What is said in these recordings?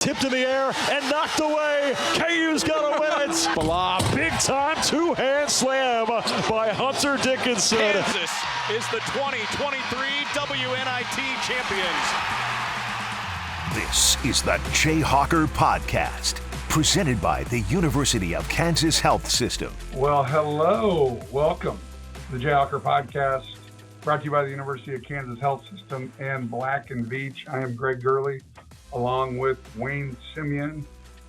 Tipped in the air and knocked away. KU's got to win it. Blah, big time two-hand slam by Hunter Dickinson. Kansas is the 2023 WNIT champions. This is the Jayhawker Podcast, presented by the University of Kansas Health System. Well, hello. Welcome to the Jayhawker Podcast, brought to you by the University of Kansas Health System and Black & Veatch. I am Greg Gurley, along with Wayne Simeon,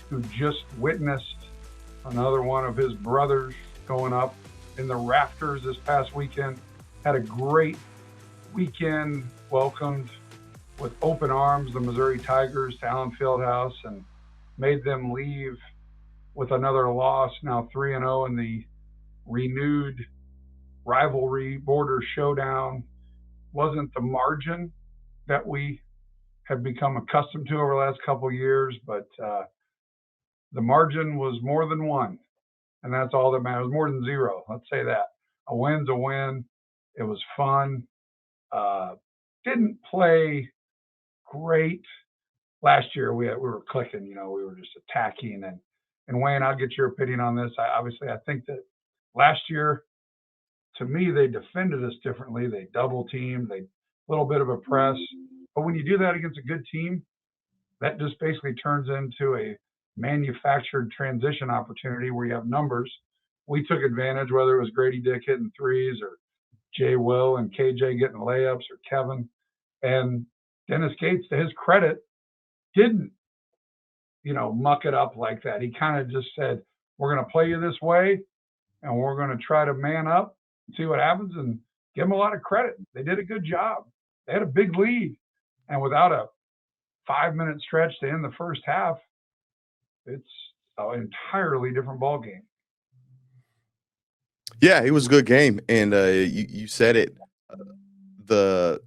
who just witnessed another one of his brothers going up in the rafters this past weekend. Had a great weekend, welcomed with open arms the Missouri Tigers to Allen Fieldhouse and made them leave with another loss, now 3-0 in the renewed rivalry border showdown. Wasn't the margin that we have become accustomed to over the last couple of years, but the margin was more than one, and that's all that matters. More than zero, let's say that. A win's a win. It was fun. Didn't play great last year. We were clicking, we were just attacking. And Wayne, I'll get your opinion on this. I think that last year, to me, they defended us differently. They double teamed, a little bit of a press. But when you do that against a good team, that just basically turns into a manufactured transition opportunity where you have numbers. We took advantage, whether it was Grady Dick hitting threes or Jay Will and KJ getting layups or Kevin. And Dennis Gates, to his credit, didn't, muck it up like that. He kind of just said, we're going to play you this way, and we're going to try to man up and see what happens, and give them a lot of credit. They did a good job. They had a big lead. And without a 5-minute stretch to end the first half, it's an entirely different ball game. Yeah, it was a good game. And you said it, the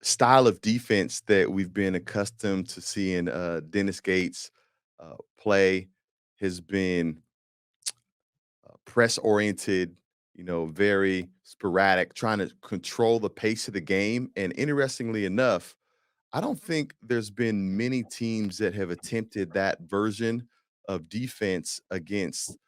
style of defense that we've been accustomed to seeing Dennis Gates play has been press-oriented, very sporadic, trying to control the pace of the game. And interestingly enough, I don't think there's been many teams that have attempted that version of defense against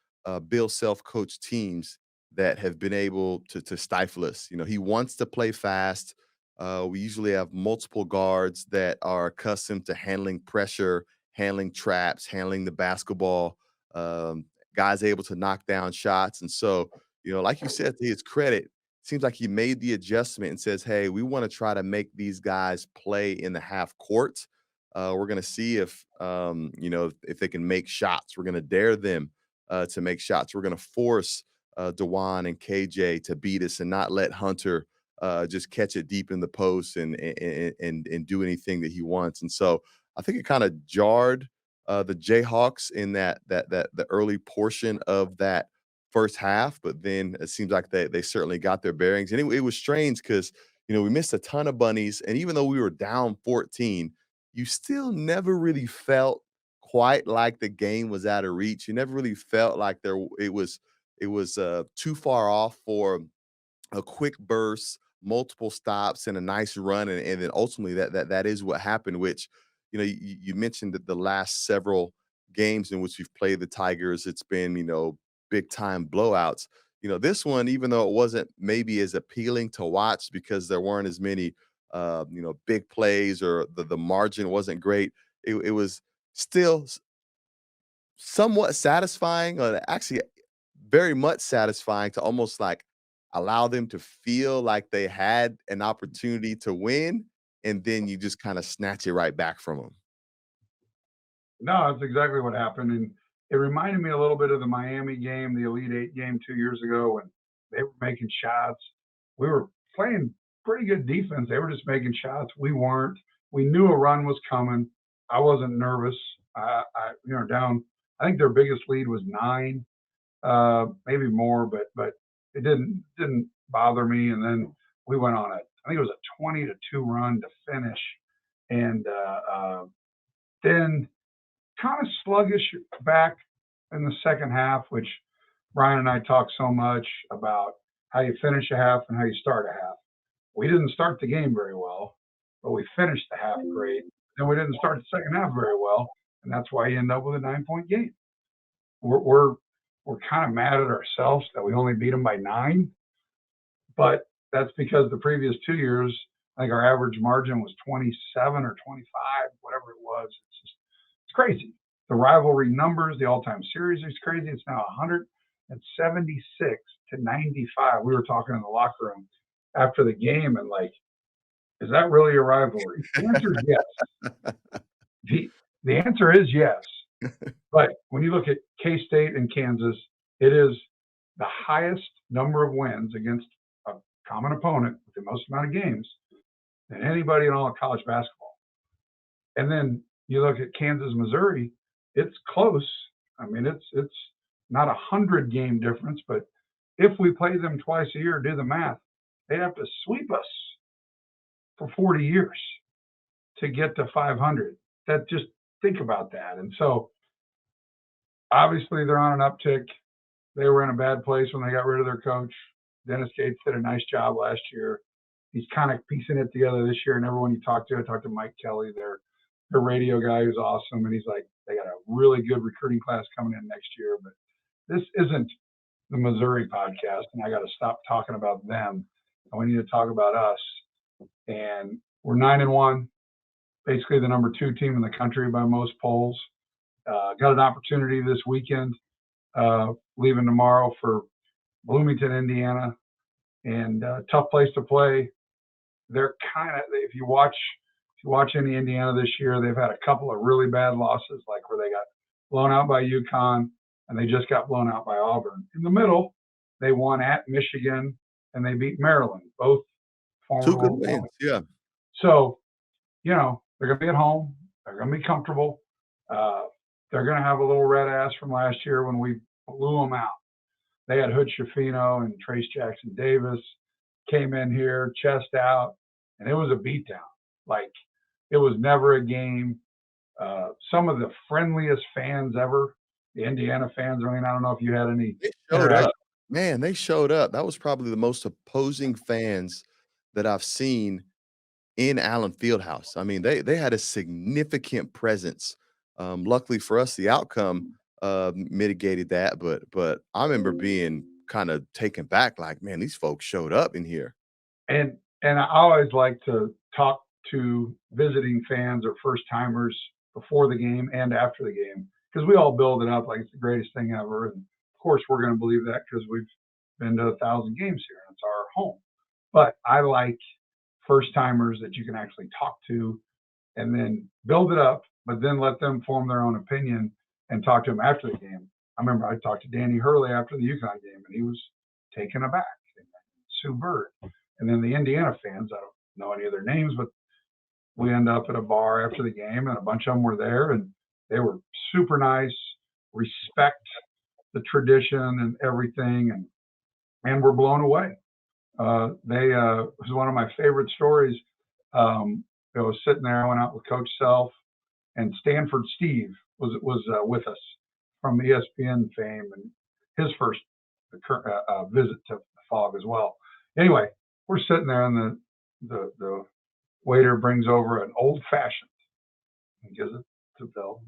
Bill Self-coached teams that have been able to stifle us. He wants to play fast. We usually have multiple guards that are accustomed to handling pressure, handling traps, handling the basketball, guys able to knock down shots. And so, like you said, to his credit, seems like he made the adjustment and says, hey, we want to try to make these guys play in the half court. We're going to see if they can make shots. We're going to dare them to make shots. We're going to force DeJuan and KJ to beat us and not let Hunter just catch it deep in the post and do anything that he wants. And so I think it kind of jarred the Jayhawks in that the early portion of that first half, but then it seems like they certainly got their bearings. And it was strange because, we missed a ton of bunnies. And even though we were down 14, you still never really felt quite like the game was out of reach. You never really felt like it was too far off for a quick burst, multiple stops, and a nice run. And then ultimately that is what happened, which, you mentioned that the last several games in which we've played the Tigers, it's been, big time blowouts. This one, even though it wasn't maybe as appealing to watch because there weren't as many, big plays or the margin wasn't great, it was still somewhat satisfying, actually very much satisfying to almost like allow them to feel like they had an opportunity to win, and then you just kind of snatch it right back from them. No, that's exactly what happened. And it reminded me a little bit of the Miami game, the Elite Eight game 2 years ago when they were making shots. We were playing pretty good defense. They were just making shots. We weren't. We knew a run was coming. I wasn't nervous. Down. I think their biggest lead was 9, maybe more, but it didn't bother me. And then we went on I think it was a 20-2 run to finish, and then kind of sluggish back in the second half, which Brian and I talk so much about how you finish a half and how you start a half. We didn't start the game very well, but we finished the half great. Then we didn't start the second half very well, and that's why you end up with a 9-point game. We're kind of mad at ourselves that we only beat them by 9, but that's because the previous 2 years, I think our average margin was 27 or 25, whatever it was. It's crazy. The rivalry numbers, the all-time series is crazy. It's now 176 to 95. We were talking in the locker room after the game and like, is that really a rivalry? The answer is yes. The answer is yes. But when you look at K-State and Kansas, it is the highest number of wins against a common opponent with the most amount of games than anybody in all of college basketball. And then you look at Kansas, Missouri, it's close. I mean, it's not 100-game difference, but if we play them twice a year, do the math, they'd have to sweep us for 40 years to get to 500. That just think about that. And so obviously they're on an uptick. They were in a bad place when they got rid of their coach. Dennis Gates did a nice job last year. He's kind of piecing it together this year. And everyone you talk to, I talked to Mike Kelly, their radio guy, who's awesome. And he's like, they got a really good recruiting class coming in next year. But this isn't the Missouri podcast, and I got to stop talking about them. And we need to talk about us. And we're 9-1, basically the number 2 team in the country by most polls. Got an opportunity this weekend, leaving tomorrow for Bloomington, Indiana, and tough place to play. They're kind of, if you watch any Indiana this year, they've had a couple of really bad losses, like where they got blown out by UConn and they just got blown out by Auburn. In the middle, they won at Michigan and they beat Maryland, both former 2 good wins. Yeah. So, they're going to be at home. They're going to be comfortable. They're going to have a little red ass from last year when we blew them out. They had Hood Schifino and Trace Jackson Davis came in here, chest out, and it was a beatdown. Like, it was never a game. Some of the friendliest fans ever, the Indiana fans. I mean, I don't know if you had any. They showed up. Man, they showed up. That was probably the most opposing fans that I've seen in Allen Fieldhouse. I mean, they had a significant presence. Luckily for us, the outcome mitigated that, but I remember being kind of taken back, like, man, these folks showed up in here. And I always like to talk to visiting fans or first timers before the game and after the game, because we all build it up like it's the greatest thing ever. And of course, we're going to believe that because we've been to 1,000 games here and it's our home. But I like first timers that you can actually talk to and then build it up, but then let them form their own opinion and talk to them after the game. I remember I talked to Danny Hurley after the UConn game, and he was taken aback. Sue Bird. And then the Indiana fans, I don't know any of their names, but we end up at a bar after the game, and a bunch of them were there, and they were super nice, respect the tradition and everything, and we're blown away. They was one of my favorite stories. I was sitting there, I went out with Coach Self, and Stanford Steve was with us from ESPN fame, and his first visit to the Fog as well. Anyway, we're sitting there, and the waiter brings over an old fashioned and gives it to Bill.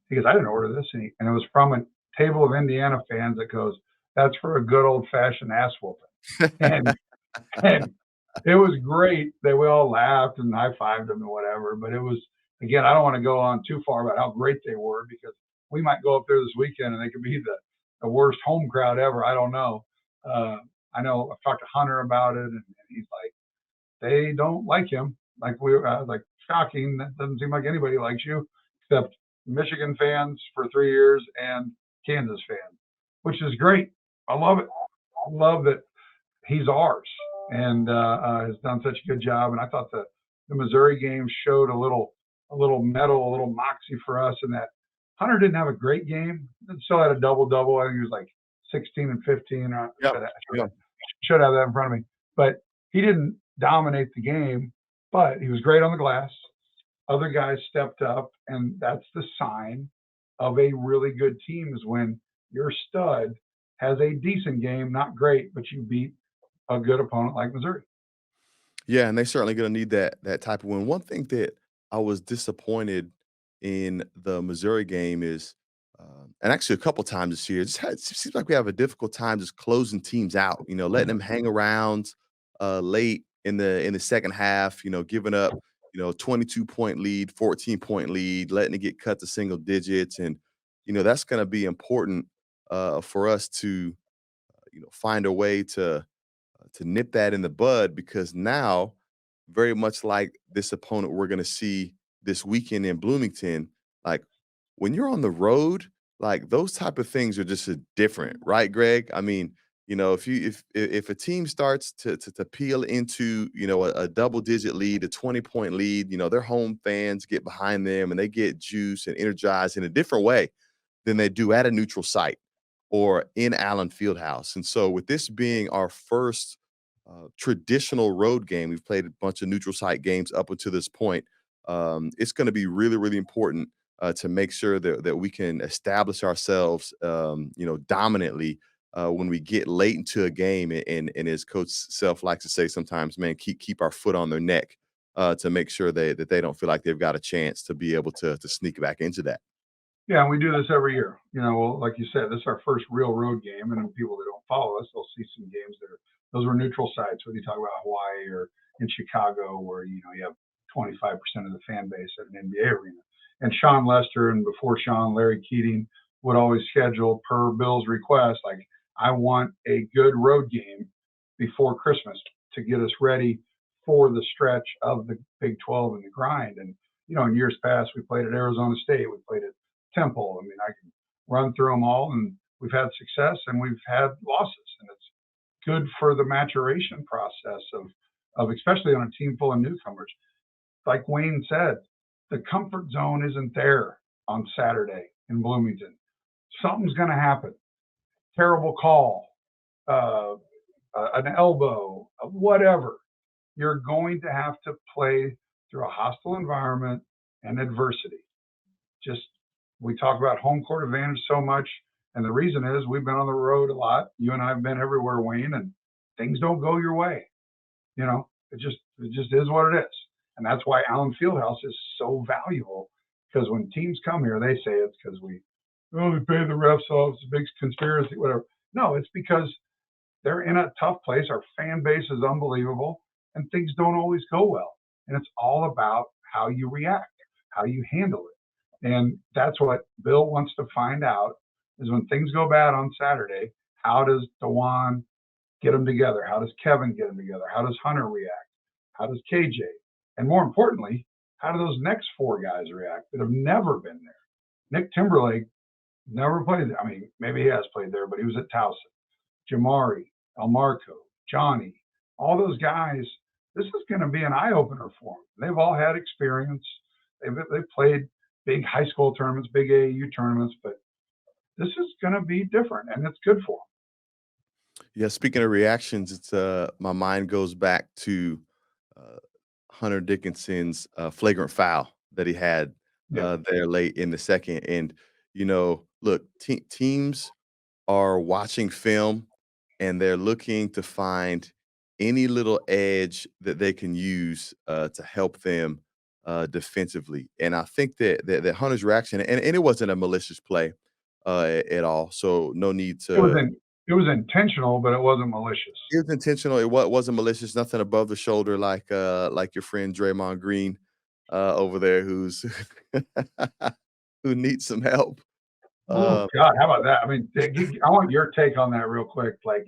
He goes, I didn't order this, and it was from a table of Indiana fans that goes, that's for a good old fashioned ass whooping. and it was great that we all laughed and high-fived them and whatever, but it was, again, I don't want to go on too far about how great they were, because we might go up there this weekend and they could be the worst home crowd ever. I don't know. I know I've talked to Hunter about it, and he's like, they don't like him. Like like, shocking. That doesn't seem like anybody likes you except Michigan fans for 3 years and Kansas fans, which is great. I love it. I love that he's ours and has done such a good job. And I thought the Missouri game showed a little mettle, a little moxie for us, in that Hunter didn't have a great game. Still had a double-double. I think he was like 16 and 15. Should have that in front of me. But he didn't dominate the game, but he was great on the glass. Other guys stepped up, and that's the sign of a really good team, is when your stud has a decent game, not great, but you beat a good opponent like Missouri. Yeah, and they certainly going to need that type of win. One thing that I was disappointed in the Missouri game is, and actually a couple times this year, it seems like we have a difficult time just closing teams out. Letting them hang around late in the second half. Giving up 22-point lead, 14-point lead, letting it get cut to single digits, and that's going to be important for us to find a way to nip that in the bud, because now, very much like this opponent we're going to see this weekend in Bloomington, like when you're on the road, like those type of things are just different, right, Greg? I mean, if a team starts to peel into a double digit lead, a 20-point lead, their home fans get behind them and they get juice and energized in a different way than they do at a neutral site or in Allen Fieldhouse. And so, with this being our first traditional road game, we've played a bunch of neutral site games up until this point. It's going to be really, really important to make sure that we can establish ourselves, dominantly when we get late into a game. And as Coach Self likes to say sometimes, man, keep our foot on their neck to make sure that they don't feel like they've got a chance to be able to sneak back into that. Yeah, and we do this every year. Well, like you said, this is our first real road game, and people that don't follow us, they'll see some games those were neutral sites. Whether you talk about Hawaii or in Chicago, where you have 25% of the fan base at an NBA arena. And Sean Lester, and before Sean, Larry Keating would always schedule, per Bill's request, like, I want a good road game before Christmas to get us ready for the stretch of the Big 12 and the grind. And in years past, we played at Arizona State, we played at Temple. I mean, I can run through them all, and we've had success and we've had losses, and it's good for the maturation process of especially on a team full of newcomers. Like Wayne said, the comfort zone isn't there on Saturday in Bloomington. Something's going to happen. Terrible call, an elbow, whatever. You're going to have to play through a hostile environment and adversity. We talk about home court advantage so much, and the reason is we've been on the road a lot. You and I have been everywhere, Wayne, and things don't go your way. It just is what it is, and that's why Allen Fieldhouse is so valuable. Because when teams come here, they say it's because we pay the refs off, it's a big conspiracy, whatever. No, it's because they're in a tough place. Our fan base is unbelievable, and things don't always go well. And it's all about how you react, how you handle it. And that's what Bill wants to find out, is when things go bad on Saturday, how does DeJuan get them together? How does Kevin get them together? How does Hunter react? How does KJ? And more importantly, how do those next four guys react that have never been there? Nick Timberlake never played there. I mean, maybe he has played there, but he was at Towson. Jamari, Elmarco, Johnny, all those guys, this is going to be an eye-opener for them. They've all had experience. They've played big high school tournaments, big AAU tournaments, but this is going to be different, and it's good for them. Yeah, speaking of reactions, it's my mind goes back to Hunter Dickinson's flagrant foul that he had there late in the second. And look, teams are watching film and they're looking to find any little edge that they can use to help them defensively. And I think that Hunter's reaction, and it wasn't a malicious play at all, so no need to. It was intentional, but it wasn't malicious. It was intentional. It wasn't malicious. Nothing above the shoulder, like your friend Draymond Green over there, who needs some help. Oh God, how about that? I mean, I want your take on that real quick. Like,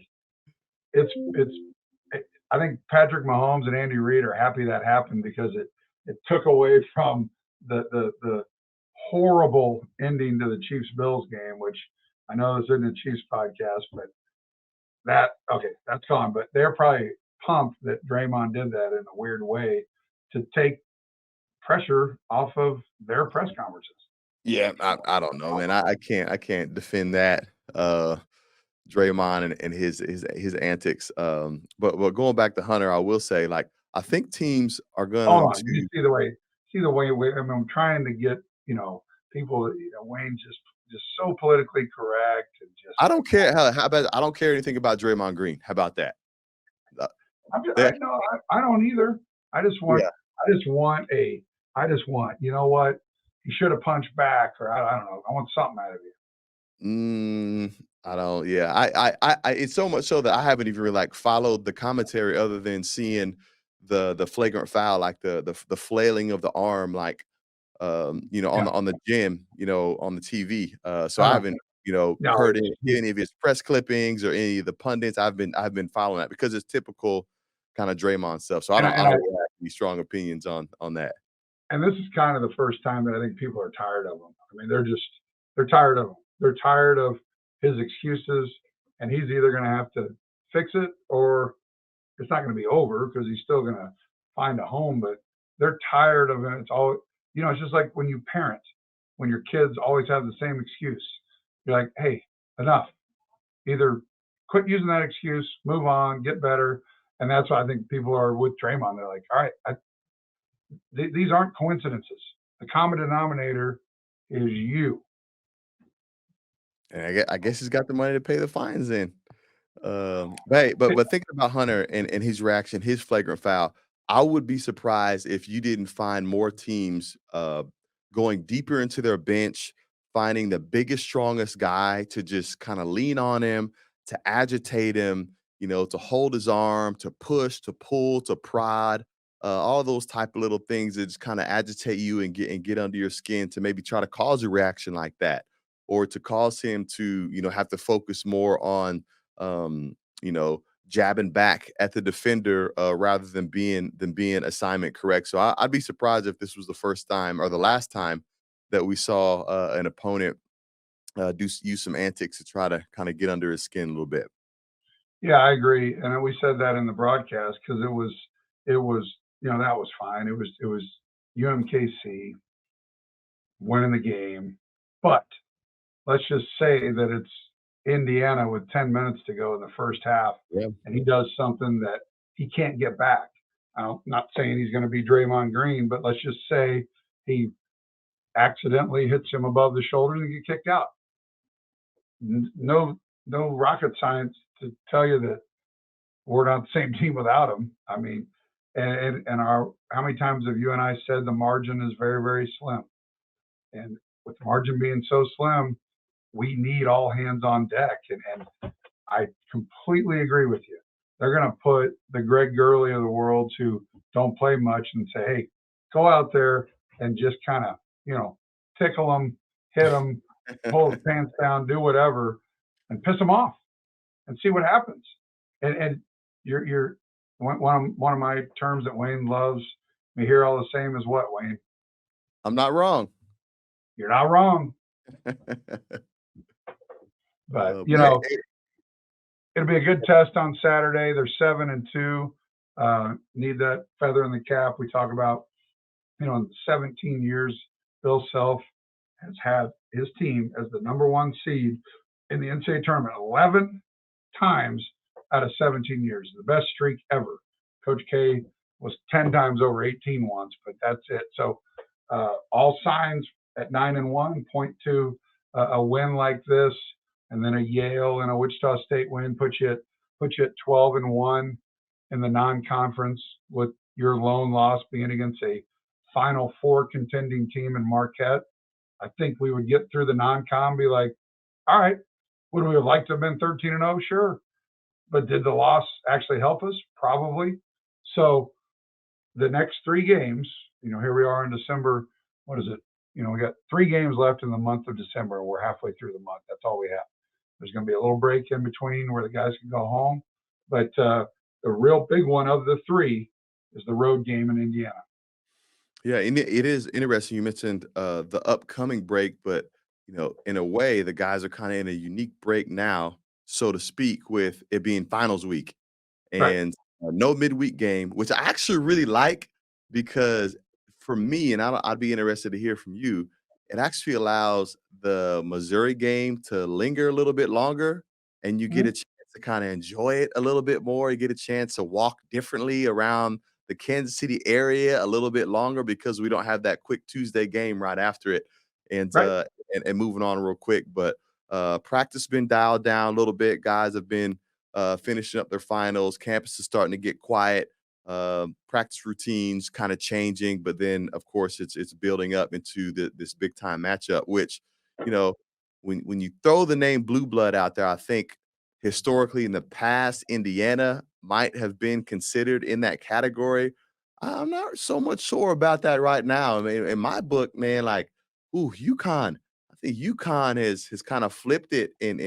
I think Patrick Mahomes and Andy Reid are happy that happened, because it took away from the horrible ending to the Chiefs-Bills game, which I know this isn't a Chiefs podcast, but that's gone. But they're probably pumped that Draymond did that in a weird way to take pressure off of their press conferences. Yeah, I don't know, man. I can't defend that. Draymond and his antics. But going back to Hunter, I will say, like, I think teams are going to you see the way I mean, I'm trying to get people. Wayne's just so politically correct, and just I don't care how about I don't care anything about Draymond Green. How about that? I don't either. I just want you know what? he should have punched back, or I don't know. I want something out of you. I don't. Yeah, I. It's so much so that I haven't even really like followed the commentary other than seeing the flagrant foul, like the flailing of the arm, like on the gym, on the TV. So I haven't No, heard any of his press clippings or any of the pundits. I've been following that because it's typical kind of Draymond stuff. So I don't really have any strong opinions on that. And this is kind of the first time that I think people are tired of him. I mean, they're tired of him. They're tired of his excuses, and he's either going to have to fix it or it's not going to be over because he's still going to find a home. But they're tired of it. It's all, it's just like when you parent, when your kids always have the same excuse. You're like, hey, enough. Either quit using that excuse, move on, get better. And that's why I think people are with Draymond. They're like, all right, these aren't coincidences. The common denominator is you. And I guess he's got the money to pay the fines then. But thinking about Hunter and his reaction, his flagrant foul, I would be surprised if you didn't find more teams going deeper into their bench, finding the biggest, strongest guy to just kind of lean on him, to agitate him, to hold his arm, to push, to pull, to prod, all those type of little things that just kind of agitate you and get under your skin to maybe try to cause a reaction like that, or to cause him to, have to focus more on, jabbing back at the defender rather than being assignment correct. So I'd be surprised if this was the first time or the last time that we saw an opponent use some antics to try to kind of get under his skin a little bit. Yeah, I agree, and we said that in the broadcast because it was that was fine. It was UMKC winning the game, but let's just say that it's Indiana with 10 minutes to go in the first half, and he does something that he can't get back. I'm not saying he's going to be Draymond Green, but let's just say he accidentally hits him above the shoulders and get kicked out. No rocket science to tell you that we're not the same team without him. I mean, and how many times have you and I said the margin is very, very slim? And with the margin being so slim, we need all hands on deck. And I completely agree with you. They're going to put the Greg Gurley of the world who don't play much and say, hey, go out there and just kind of, tickle them, hit them, pull his pants down, do whatever, and piss them off and see what happens. And you're one of my terms that Wayne loves me hear all the same is what, Wayne? I'm not wrong. You're not wrong. But it'll be a good test on Saturday. They're 7-2. Need that feather in the cap. We talk about, in 17 years, Bill Self has had his team as the number one seed in the NCAA tournament 11 times out of 17 years. The best streak ever. Coach K was 10 times over 18 once, but that's it. So all signs at 9-1 point to a win like this, and then a Yale and a Wichita State win put you at 12-1 in the non-conference, with your lone loss being against a Final Four contending team in Marquette. I think we would get through the non-con, be like, all right, would we have liked to have been 13-0? Sure. But did the loss actually help us? Probably. So the next 3 games, here we are in December. What is it? We got 3 games left in the month of December, and we're halfway through the month. That's all we have. There's going to be a little break in between where the guys can go home. But the real big one of the 3 is the road game in Indiana. Yeah, and it is interesting. You mentioned the upcoming break, but in a way, the guys are kind of in a unique break now, so to speak, with it being finals week and no midweek game, which I actually really like because for me, and I'd be interested to hear from you, it actually allows the Missouri game to linger a little bit longer, and you get a chance to kind of enjoy it a little bit more. You get a chance to walk differently around the Kansas City area a little bit longer because we don't have that quick Tuesday game right after it, and moving on real quick. But practice been dialed down a little bit. Guys have been finishing up their finals. Campus is starting to get quiet. practice routines kind of changing, but then of course it's building up into this big time matchup. Which, you know, when you throw the name blue blood out there, I think historically in the past, Indiana might have been considered in that category. I'm not so much sure about that right now. I mean, in my book, man, like, ooh, UConn. I think UConn has kind of flipped it and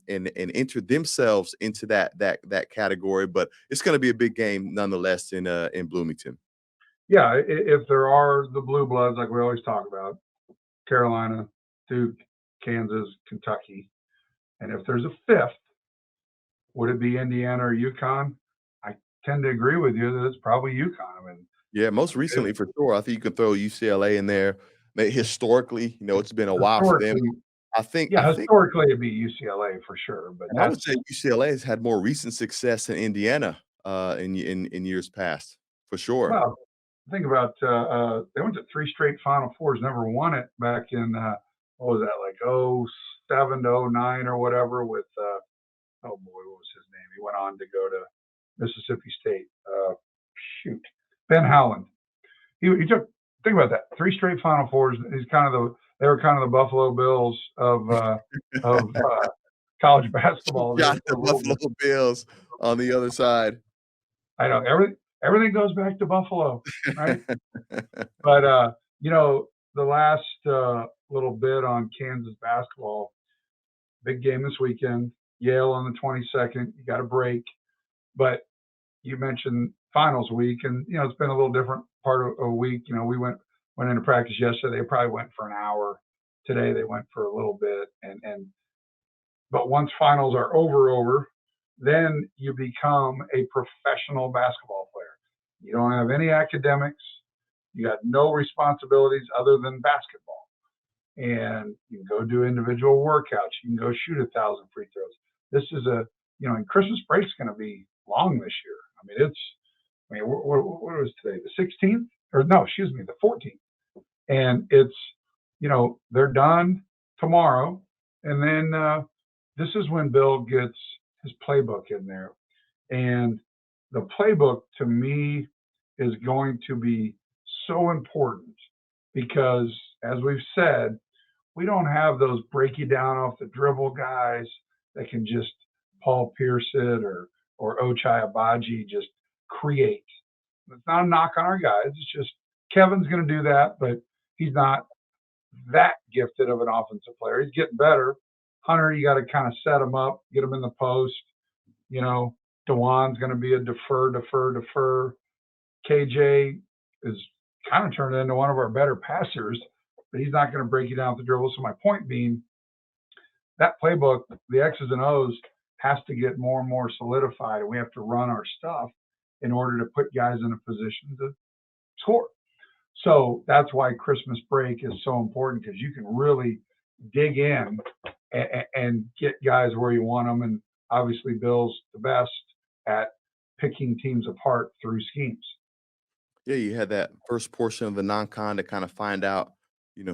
entered themselves into that category. But it's going to be a big game nonetheless in Bloomington. Yeah, if there are the blue bloods like we always talk about, Carolina, Duke, Kansas, Kentucky, and if there's a fifth, would it be Indiana or UConn? I tend to agree with you that it's probably UConn. I mean, Yeah, most recently for sure. I think you could throw UCLA in there. Historically, it's been a while for them. historically, I think yeah, I think historically it'd be UCLA for sure. But and I would say UCLA has had more recent success than Indiana in years past, for sure. well, think about they went to three straight Final Fours, never won it back in what was that, like 07 to 09 or whatever with oh boy, what was his name? He went on to go to Mississippi State. Shoot, Ben Howland. He took, think about that, three straight Final Fours. They were kind of the Buffalo Bills of college basketball there Got for the a little bit. Buffalo Bills on the other side. I know everything goes back to Buffalo, right? But the last little bit on Kansas basketball, big game this weekend. Yale on the 22nd. You got a break, but you mentioned finals week, and it's been a little different part of a week. We went into practice yesterday. They probably went for an hour. Today they went for a little bit, and but once finals are over, then you become a professional basketball player. You don't have any academics. You got no responsibilities other than basketball. And you can go do individual workouts. You can go shoot 1,000 free throws. This is and Christmas break's going to be long this year. What was today? The 16th? Or no, excuse me, the 14th. And it's, they're done tomorrow. And then this is when Bill gets his playbook in there. And the playbook to me is going to be so important because, as we've said, we don't have those break you down off the dribble guys that can just Paul Pierce it or Ochai Abaji just create. It's not a knock on our guys. It's just Kevin's going to do that, but he's not that gifted of an offensive player. He's getting better. Hunter, you got to kind of set him up, get him in the post. DeJuan's going to be a defer. KJ is kind of turned into one of our better passers, but he's not going to break you down with the dribble. So my point being, that playbook, the X's and O's, has to get more and more solidified, and we have to run our stuff in order to put guys in a position to score. So that's why Christmas break is so important, because you can really dig in and get guys where you want them. And obviously Bill's the best at picking teams apart through schemes. Yeah, you had that first portion of the non-con to kind of find out,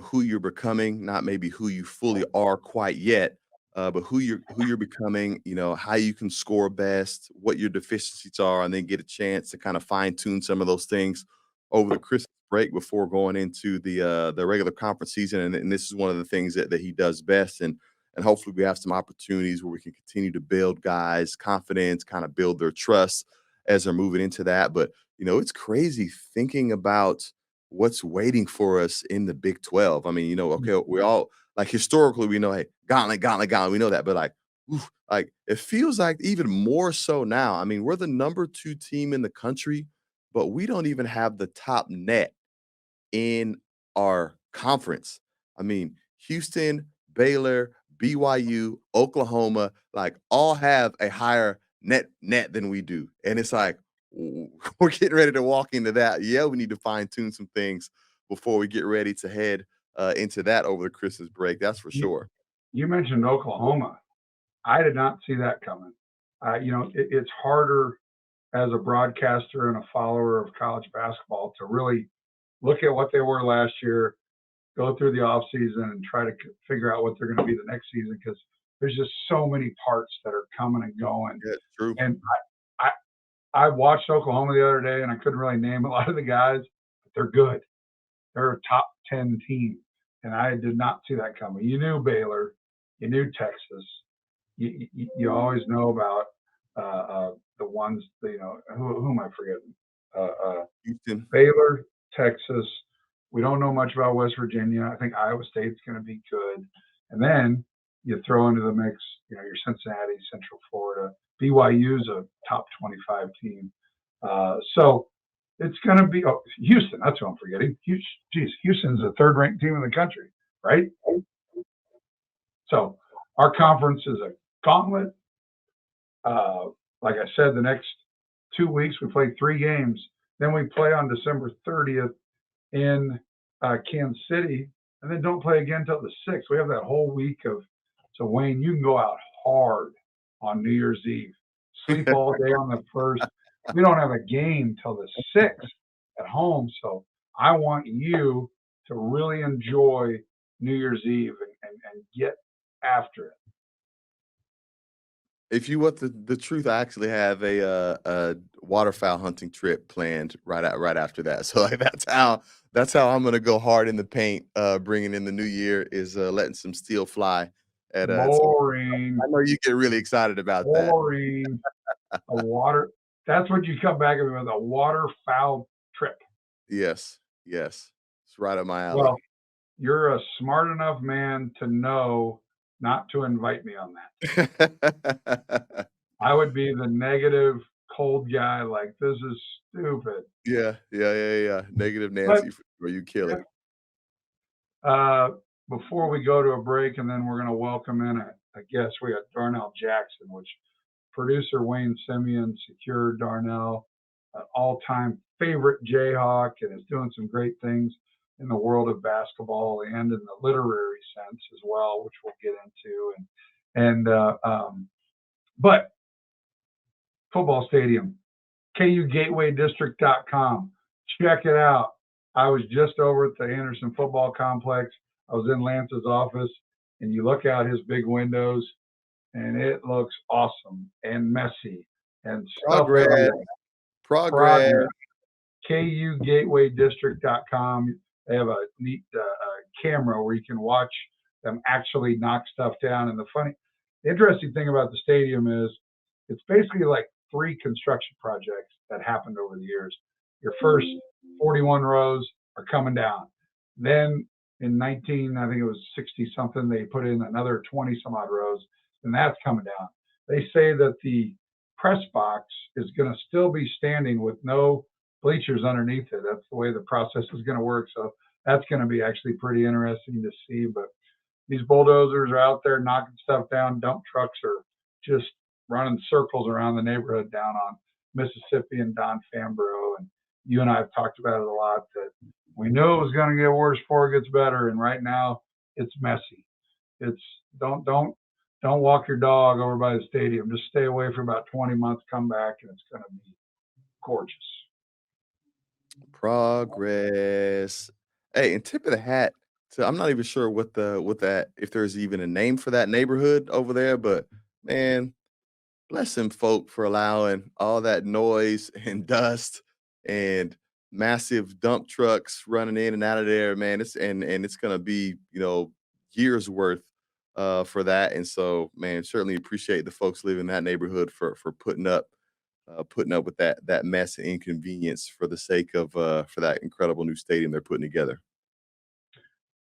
who you're becoming, not maybe who you fully are quite yet, but who you're becoming, how you can score best, what your deficiencies are, and then get a chance to kind of fine-tune some of those things over the Christmas break before going into the regular conference season. And this is one of the things that he does best. And hopefully we have some opportunities where we can continue to build guys' confidence, kind of build their trust as they're moving into that. But, it's crazy thinking about what's waiting for us in the Big 12. I mean, okay, we all, like, historically, we know, hey, gauntlet, we know that. But like it feels like even more so now. I mean, we're the number 2 team in the country, but we don't even have the top net in our conference. I mean, Houston, Baylor, BYU, Oklahoma, like, all have a higher net than we do. And it's like, we're getting ready to walk into that. Yeah, we need to fine tune some things before we get ready to head into that over the Christmas break. That's for sure. You mentioned Oklahoma. I did not see that coming. It's harder as a broadcaster and a follower of college basketball to really look at what they were last year, go through the offseason and try to figure out what they're going to be the next season, because there's just so many parts that are coming and going. Yeah, true. And I watched Oklahoma the other day, and I couldn't really name a lot of the guys, but they're good. They're a top 10 team, and I did not see that coming. You knew Baylor, you knew Texas. You always know about the ones, who am I forgetting? Houston. Baylor, Texas. We don't know much about West Virginia. I think Iowa State's going to be good. And then you throw into the mix, your Cincinnati, Central Florida. BYU's a top 25 team. So it's going to be Houston. That's what I'm forgetting. Houston's the third-ranked team in the country, right? So our conference is a gauntlet. Like I said, the next 2 weeks we play 3 games. Then we play on December 30th in Kansas City, and then don't play again until the 6th. We have that whole week of. So Wayne, you can go out hard on New Year's Eve, sleep all day on the 1st. We don't have a game till the 6th at home, so I want you to really enjoy New Year's Eve and get after it. If you want the truth, I actually have a waterfowl hunting trip planned right after that. So like that's how I'm gonna go hard in the paint. Bringing in the new year is letting some steel fly. Boring. I know you get really excited about Boring. that. A water. That's what you come back with a waterfowl trip. Yes, it's right up my alley. Well, you're a smart enough man to know not to invite me on that. I would be the negative, cold guy. Like, this is stupid. Yeah. Negative Nancy, for you kill it. Before we go to a break, and then we're going to welcome in a guest. We got Darnell Jackson, which producer Wayne Simeon secured Darnell, an all-time favorite Jayhawk, and is doing some great things in the world of basketball and in the literary sense as well, which we'll get into. But football stadium, KUGatewayDistrict.com. Check it out. I was just over at the Anderson Football Complex. I was in Lance's office, and you look out his big windows, and it looks awesome and messy and Progress. KUGatewayDistrict.com. They have a neat camera where you can watch them actually knock stuff down. And the interesting thing about the stadium is it's basically like 3 construction projects that happened over the years. Your first 41 rows are coming down. Then in I think it was 60 something, they put in another 20 some odd rows, and that's coming down. They say that the press box is going to still be standing with no bleachers underneath it. That's the way the process is going to work. So that's going to be actually pretty interesting to see. But these bulldozers are out there knocking stuff down. Dump trucks are just running circles around the neighborhood down on Mississippi and Don Fambro. And you and I have talked about it a lot, that we knew it was going to get worse before it gets better. And right now it's messy. It's don't walk your dog over by the stadium. Just stay away for about 20 months, come back, and it's going to be gorgeous. Progress. Hey, and tip of the hat to, I'm not even sure what that, if there's even a name for that neighborhood over there, but man, bless them folk for allowing all that noise and dust and massive dump trucks running in and out of there, man. It's going to be, years worth for that. And so, man, certainly appreciate the folks living in that neighborhood for putting up with that mess and inconvenience for the sake of for that incredible new stadium they're putting together.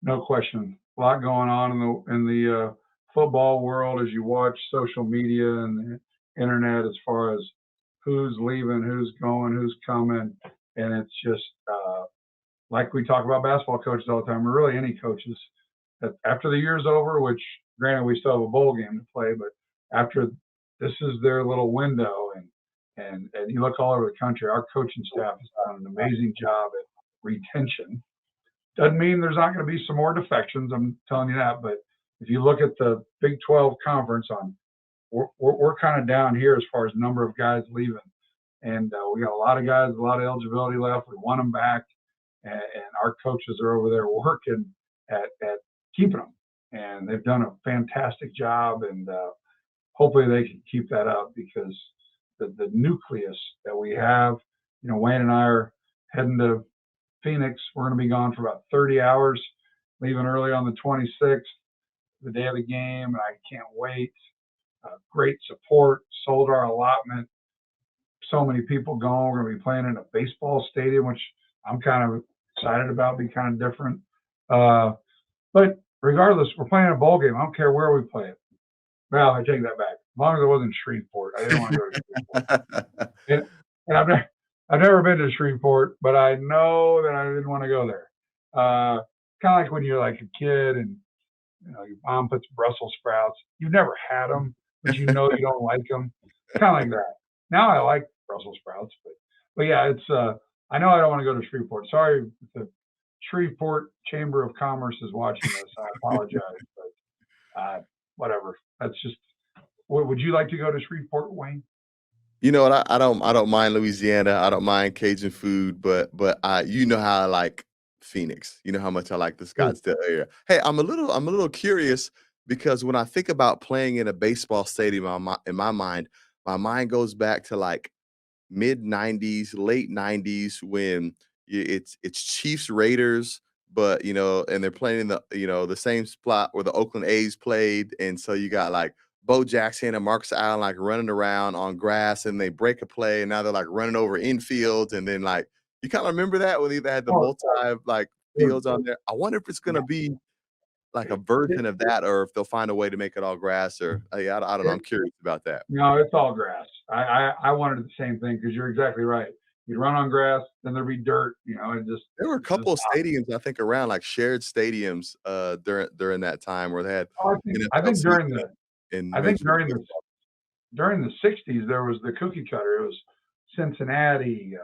No question. A lot going on in the football world as you watch social media and the internet as far as who's leaving, who's going, who's coming. And it's just like we talk about basketball coaches all the time, or really any coaches, that after the year's over, which granted we still have a bowl game to play, but after this is their little window, and you look all over the country, our coaching staff has done an amazing job at retention. Doesn't mean there's not going to be some more defections, I'm telling you that, but if you look at the Big 12 conference, we're kind of down here as far as number of guys leaving. And we got a lot of guys, a lot of eligibility left. We want them back, and our coaches are over there working at keeping them. And they've done a fantastic job, and hopefully they can keep that up, because the nucleus that we have. You know, Wayne and I are heading to Phoenix. We're going to be gone for about 30 hours, leaving early on the 26th, the day of the game, and I can't wait. Great support, sold our allotment. So many people going. We're going to be playing in a baseball stadium, which I'm kind of excited about, be kind of different. But regardless, we're playing a bowl game. I don't care where we play it. Well, I take that back. As long as it wasn't Shreveport, I didn't want to go to Shreveport. and I've never been to Shreveport, but I know that I didn't want to go there. Kind of like when you're like a kid and your mom puts Brussels sprouts. You've never had them, but you know you don't like them. Kind of like that. Now I like Brussels sprouts, but yeah, it's I know I don't want to go to Shreveport. Sorry if the Shreveport Chamber of Commerce is watching this. I apologize, but whatever. That's just. Would you like to go to Shreveport, Wayne? You know what? I don't mind Louisiana. I don't mind Cajun food, but you know how I like Phoenix. You know how much I like the Scottsdale area. Hey, I'm a little curious because when I think about playing in a baseball stadium in my mind goes back to like mid 90s, late 90s when it's Chiefs Raiders, but and they're playing in the same spot where the Oakland A's played, and so you got like Bo Jackson and Marcus Allen like running around on grass, and they break a play, and now they're like running over infields, and then like you kind of remember that when they had the multi like fields on there. I wonder if it's gonna be like a version of that, or if they'll find a way to make it all grass, or I don't know. I'm curious about that. No, it's all grass. I wanted the same thing because you're exactly right. You'd run on grass, then there'd be dirt. And just there were a couple of stadiums I think around like shared stadiums during that time where they had. I think during the 60s there was the cookie cutter. It was Cincinnati.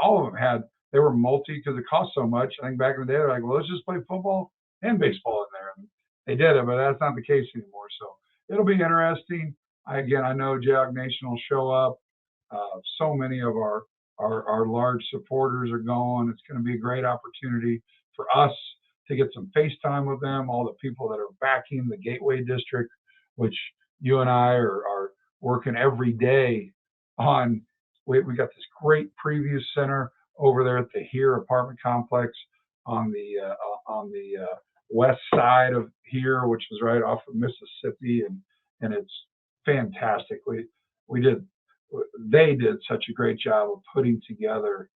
All of them they were multi because it cost so much. I think back in the day they're like, well, let's just play football and baseball in there. And they did it, but that's not the case anymore. So it'll be interesting. I know Jayhawk Nation will show up. So many of our large supporters are going. It's going to be a great opportunity for us to get some FaceTime with them, all the people that are backing the Gateway District, which you and I are working every day on. We got this great preview center over there at the Here apartment complex on the west side of Here, which is right off of Mississippi, and it's fantastic. They did such a great job of putting together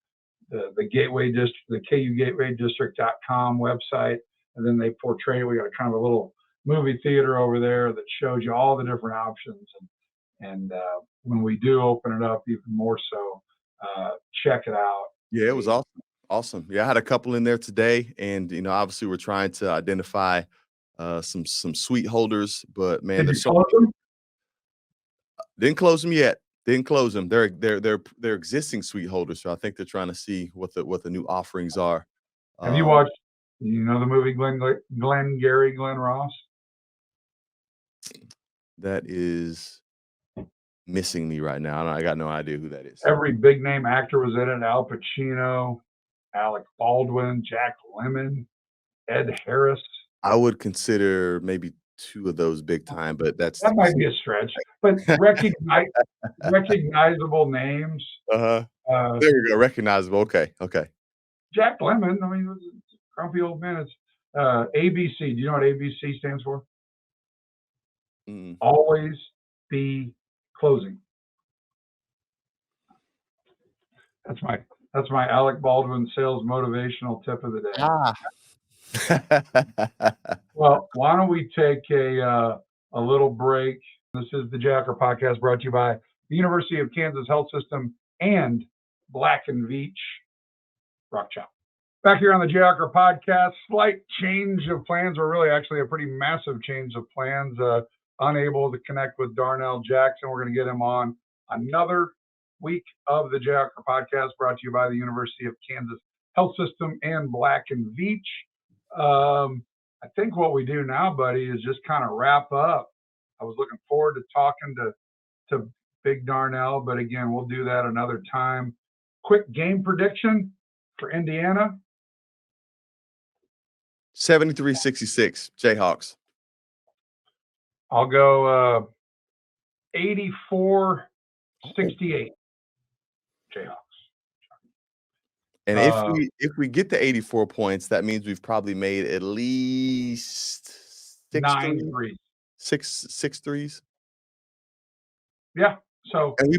the Gateway District, the KUGatewayDistrict.com website, and then they portray. We got kind of a little movie theater over there that shows you all the different options, and when we do open it up, even more so, check it out. Yeah, it was awesome. Yeah, I had a couple in there today, and obviously we're trying to identify some suite holders, but man, Did you close them? Didn't close them yet. Didn't close them. They're existing suite holders, so I think they're trying to see what the new offerings are. Have you watched? The movie Glenn Ross? That is missing me right now. I got no idea who that is. Every big name actor was in it: Al Pacino, Alec Baldwin, Jack Lemmon, Ed Harris. I would consider maybe two of those big time, but that might be a stretch. But recognizable names. There you go. Recognizable. Okay. Jack Lemmon. I mean, grumpy old man. It's ABC. Do you know what ABC stands for? Always be closing. That's my Alec Baldwin sales motivational tip of the day. Well, why don't we take a little break? This is the Jayhawker Podcast, brought to you by the University of Kansas Health System and Black and Veatch Rock Chop. Back here on the Jayhawker Podcast, slight change of plans, or really actually a pretty massive change of plans. Unable to connect with Darnell Jackson. We're going to get him on another week of the Jayhawker Podcast, brought to you by the University of Kansas Health System and Black and Veatch. I think what we do now, buddy, is just kind of wrap up. I was looking forward to talking to Big Darnell, but again, we'll do that another time. Quick game prediction for Indiana. 73-66, Jayhawks. I'll go 84-60. 68 Jayhawks. And if we get to 84 points, that means we've probably made at least six threes. Yeah. So and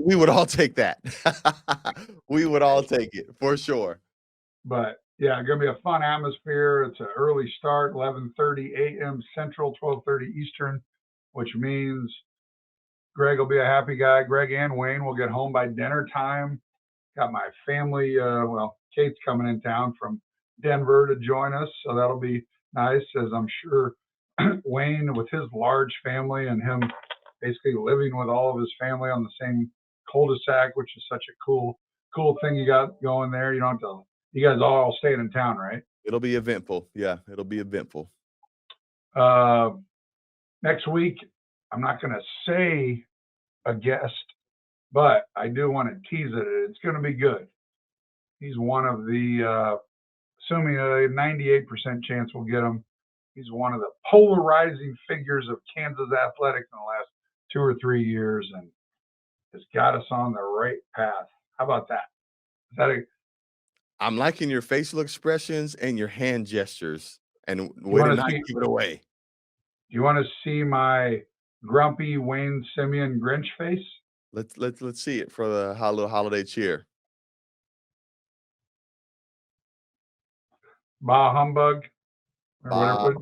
we would all take that. We would all take it for sure. But yeah, gonna be a fun atmosphere. It's an early start, 11:30 a.m. Central, 12:30 Eastern, which means Greg will be a happy guy. Greg and Wayne will get home by dinner time. Got my family. Kate's coming in town from Denver to join us, so that'll be nice. As I'm sure Wayne, with his large family and him basically living with all of his family on the same cul-de-sac, which is such a cool thing you got going there. You don't have to. You guys all staying in town, right? It'll be eventful. Yeah, it'll be eventful. Next week, I'm not going to say a guest, but I do want to tease it. It's going to be good. He's one of the, assuming a 98% chance we'll get him, he's one of the polarizing figures of Kansas athletics in the last 2 or 3 years and has got us on the right path. How about that? Is that I'm liking your facial expressions and your hand gestures, and way to not give it away. Do you want to see my grumpy Wayne Simeon Grinch face? Let's see it for the little holiday cheer. Bah humbug. Or whatever.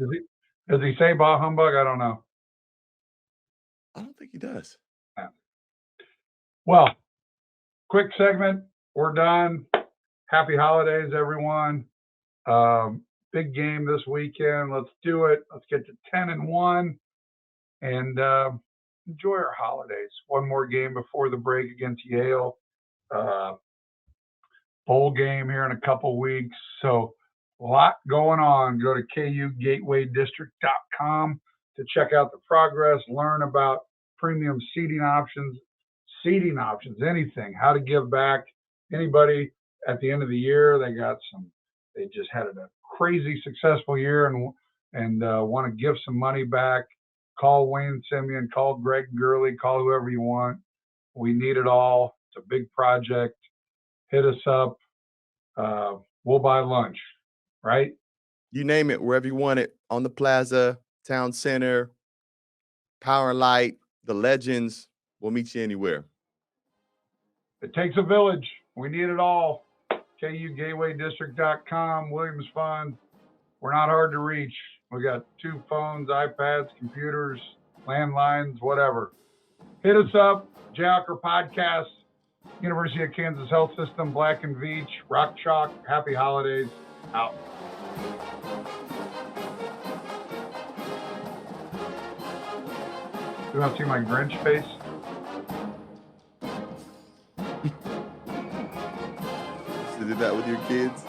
Does he say bah humbug? I don't know. I don't think he does. Yeah. Well, quick segment. We're done. Happy holidays, everyone. Big game this weekend. Let's do it. Let's get to 10-1 and enjoy our holidays. One more game before the break against Yale. Bowl game here in a couple weeks. So a lot going on. Go to kugatewaydistrict.com to check out the progress, learn about premium seating options, anything, how to give back. Anybody at the end of the year, they just had a crazy successful year and want to give some money back. Call Wayne Simeon, call Greg Gurley, call whoever you want. We need it all. It's a big project. Hit us up. We'll buy lunch, right? You name it, wherever you want it, on the plaza, town center, Power Light, the Legends. We'll meet you anywhere. It takes a village. We need it all. kugatewaydistrict.com, Williams Fund. We're not hard to reach. We got 2 phones, iPads, computers, landlines, whatever. Hit us up. Jayhawker Podcast, University of Kansas Health System, Black and Veatch, Rock Chalk. Happy holidays. Out. You want to see my Grinch face? You did that with your kids?